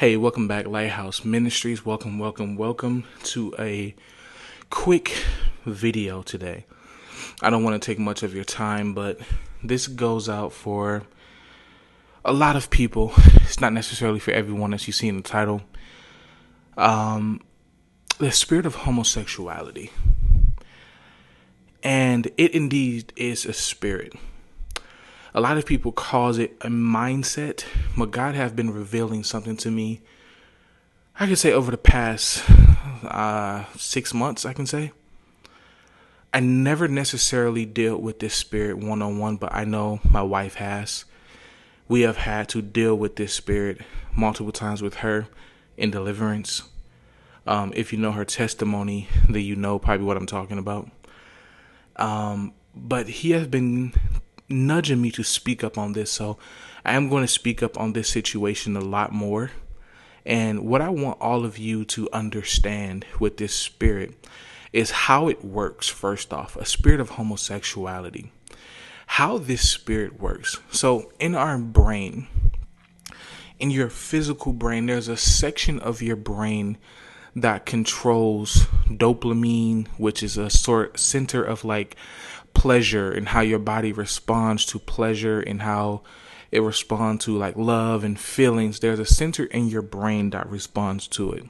Hey, welcome back, Lighthouse Ministries. Welcome to a quick video today. I don't want to take much of your time, but this goes out for a lot of people. It's not necessarily for everyone, as you see in the title. The spirit of homosexuality. And it indeed is a spirit. A lot of people calls it a mindset, but God have been revealing something to me, I can say over the past 6 months, I can say. I never necessarily dealt with this spirit one-on-one, but I know my wife has. We have had to deal with this spirit multiple times with her in deliverance. If you know her testimony, then you know probably what I'm talking about. But he has been nudging me to speak up on this, so I am going to speak up on this situation a lot more. And what I want all of you to understand with this spirit is how it works. First off, a spirit of homosexuality, how this spirit works. So in our brain, in your physical brain, there's a section of your brain that controls dopamine, which is a sort center of like pleasure and how your body responds to pleasure and how it responds to like love and feelings. There's a center in your brain that responds to it.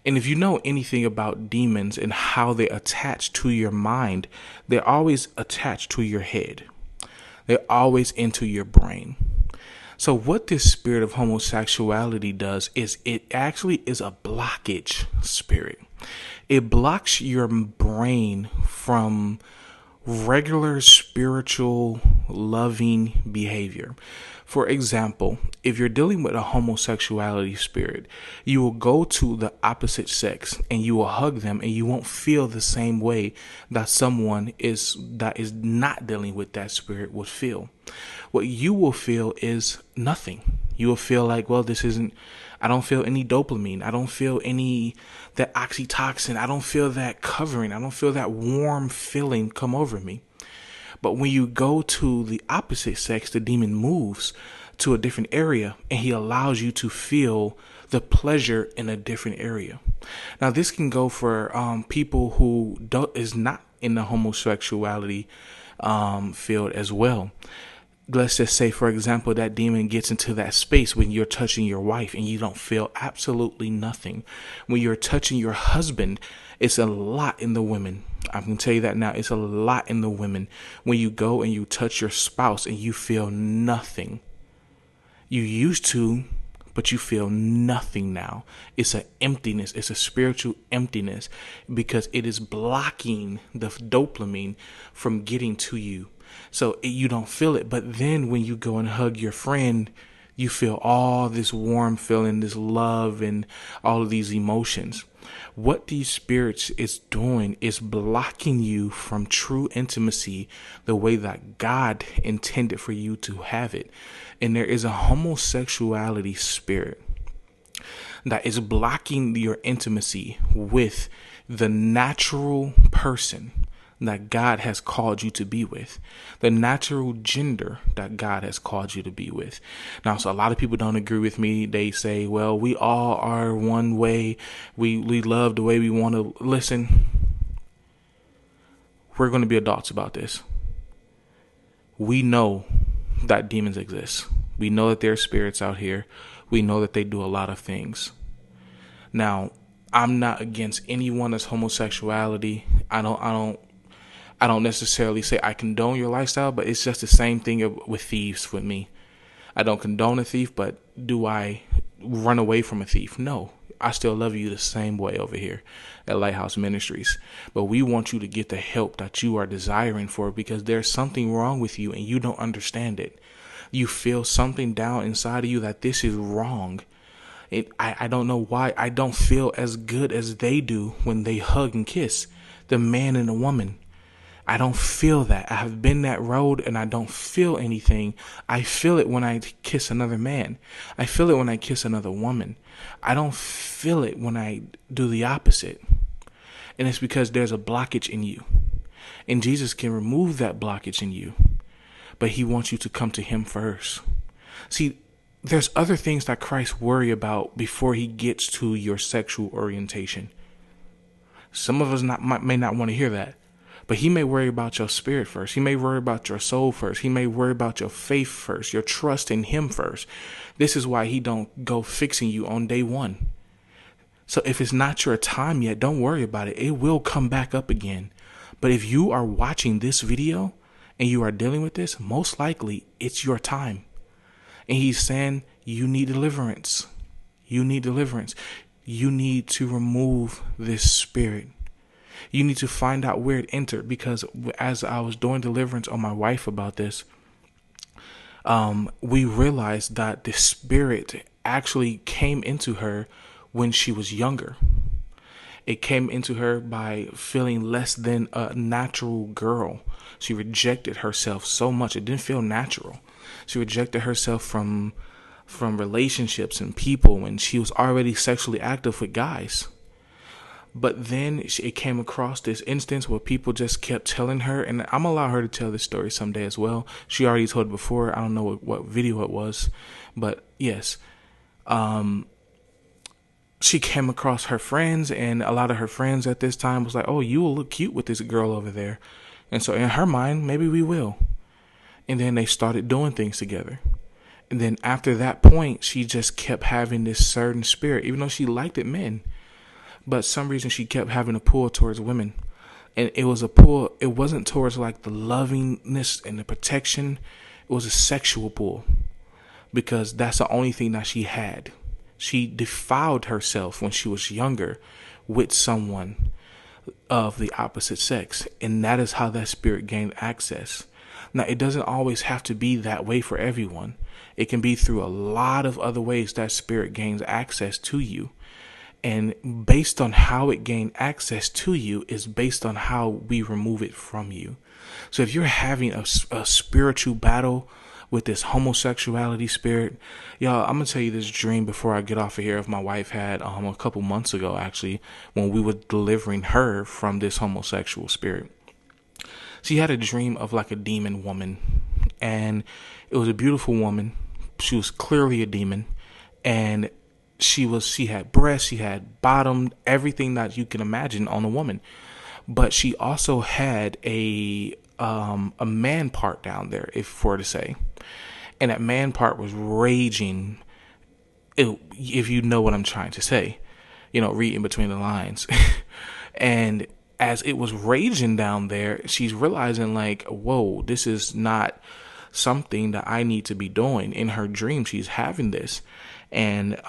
And if you know anything about demons and how they attach to your mind, they're always attached to your head. They're always into your brain. So what this spirit of homosexuality does is it actually is a blockage spirit. It blocks your brain from regular spiritual loving behavior. For example, if you're dealing with a homosexuality spirit, you will go to the opposite sex and you will hug them and you won't feel the same way that someone that is not dealing with that spirit would feel. What you will feel is nothing. You will feel like, well, I don't feel any dopamine. I don't feel that oxytocin. I don't feel that covering. I don't feel that warm feeling come over me. But when you go to the opposite sex, the demon moves to a different area and he allows you to feel the pleasure in a different area. Now, this can go for people who is not in the homosexuality field as well. Let's just say, for example, that demon gets into that space when you're touching your wife and you don't feel absolutely nothing. When you're touching your husband, it's a lot in the women. I can tell you that now. It's a lot in the women. When you go and you touch your spouse and you feel nothing. You used to, but you feel nothing now. It's an emptiness. It's a spiritual emptiness because it is blocking the dopamine from getting to you. So you don't feel it. But then when you go and hug your friend, you feel all this warm feeling, this love, and all of these emotions. What these spirits is doing is blocking you from true intimacy the way that God intended for you to have it. And there is a homosexuality spirit that is blocking your intimacy with the natural person that God has called you to be with, the natural gender that God has called you to be with. Now, so a lot of people don't agree with me. They say, well, we all are one way. We love the way we want to. Listen, we're going to be adults about this. We know that demons exist. We know that there are spirits out here. We know that they do a lot of things. Now, I'm not against anyone that's homosexuality. I don't necessarily say I condone your lifestyle, but it's just the same thing with thieves with me. I don't condone a thief, but do I run away from a thief? No. I still love you the same way over here at Lighthouse Ministries. But we want you to get the help that you are desiring for, because there's something wrong with you and you don't understand it. You feel something down inside of you that this is wrong. I don't know why I don't feel as good as they do when they hug and kiss, the man and the woman. I don't feel that. I have been that road and I don't feel anything. I feel it when I kiss another man. I feel it when I kiss another woman. I don't feel it when I do the opposite. And it's because there's a blockage in you. And Jesus can remove that blockage in you. But he wants you to come to him first. See, there's other things that Christ worry about before he gets to your sexual orientation. Some of us may not want to hear that, but he may worry about your spirit first. He may worry about your soul first. He may worry about your faith first, your trust in him first. This is why he don't go fixing you on day one. So if it's not your time yet, don't worry about it. It will come back up again. But if you are watching this video and you are dealing with this, most likely it's your time. And he's saying you need deliverance. You need deliverance. You need to remove this spirit. You need to find out where it entered, because as I was doing deliverance on my wife about this, we realized that the spirit actually came into her when she was younger. It came into her by feeling less than a natural girl. She rejected herself so much. It didn't feel natural. She rejected herself from relationships and people when she was already sexually active with guys. But then it came across this instance where people just kept telling her, and I'm going to allow her to tell this story someday as well. She already told it before. I don't know what video it was, but yes. She came across her friends, and a lot of her friends at this time was like, oh, you will look cute with this girl over there. And so in her mind, maybe we will. And then they started doing things together. And then after that point, she just kept having this certain spirit, even though she liked it men. But some reason she kept having a pull towards women. And it was a pull. It wasn't towards like the lovingness and the protection. It was a sexual pull, because that's the only thing that she had. She defiled herself when she was younger with someone of the opposite sex. And that is how that spirit gained access. Now, it doesn't always have to be that way for everyone. It can be through a lot of other ways that spirit gains access to you. And based on how it gained access to you is based on how we remove it from you. So if you're having a spiritual battle with this homosexuality spirit, y'all, I'm gonna tell you this dream before I get off of here of my wife had a couple months ago, actually, when we were delivering her from this homosexual spirit. She had a dream of like a demon woman, and it was a beautiful woman. She was clearly a demon, and she had breasts, she had bottom, everything that you can imagine on a woman. But she also had a man part down there, if to say. And that man part was raging, if you know what I'm trying to say, read in between the lines. And as it was raging down there, she's realizing like, whoa, this is not something that I need to be doing. In her dream, she's having this. And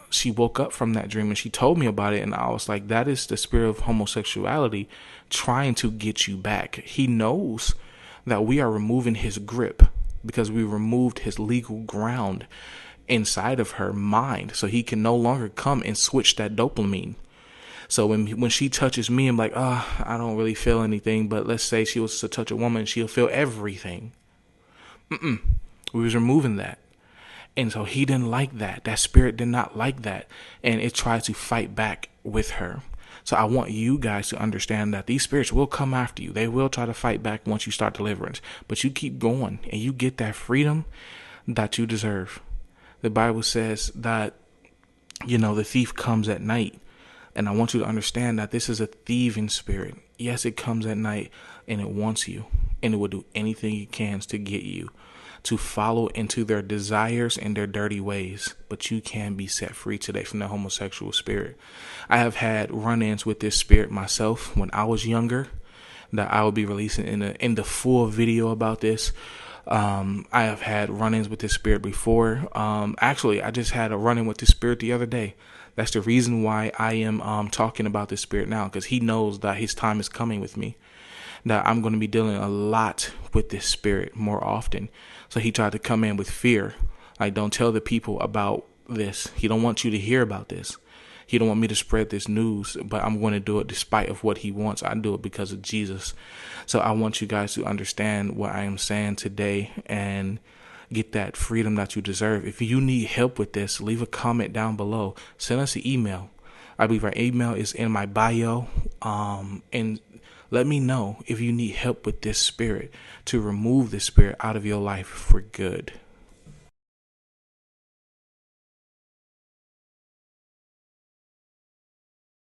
she woke up from that dream and she told me about it. And I was like, that is the spirit of homosexuality trying to get you back. He knows that we are removing his grip because we removed his legal ground inside of her mind. So he can no longer come and switch that dopamine. So when she touches me, I'm like, I don't really feel anything. But let's say she was to touch a woman, she'll feel everything. We was removing that. And so he didn't like that. That spirit did not like that. And it tried to fight back with her. So I want you guys to understand that these spirits will come after you. They will try to fight back once you start deliverance. But you keep going and you get that freedom that you deserve. The Bible says that, the thief comes at night. And I want you to understand that this is a thieving spirit. Yes, it comes at night and it wants you. And it will do anything it can to get you to follow into their desires and their dirty ways. But you can be set free today from the homosexual spirit. I have had run-ins with this spirit myself when I was younger, that I will be releasing in the full video about this. I have had run-ins with this spirit before. Actually, I just had a run-in with this spirit the other day. That's the reason why I am talking about this spirit now, because he knows that his time is coming with me, that I'm going to be dealing a lot with this spirit more often. So he tried to come in with fear. Like, don't tell the people about this. He don't want you to hear about this. He don't want me to spread this news, but I'm going to do it despite of what he wants. I do it because of Jesus. So I want you guys to understand what I am saying today and get that freedom that you deserve. If you need help with this, leave a comment down below. Send us an email. I believe our email is in my bio. And let me know if you need help with this spirit, to remove this spirit out of your life for good.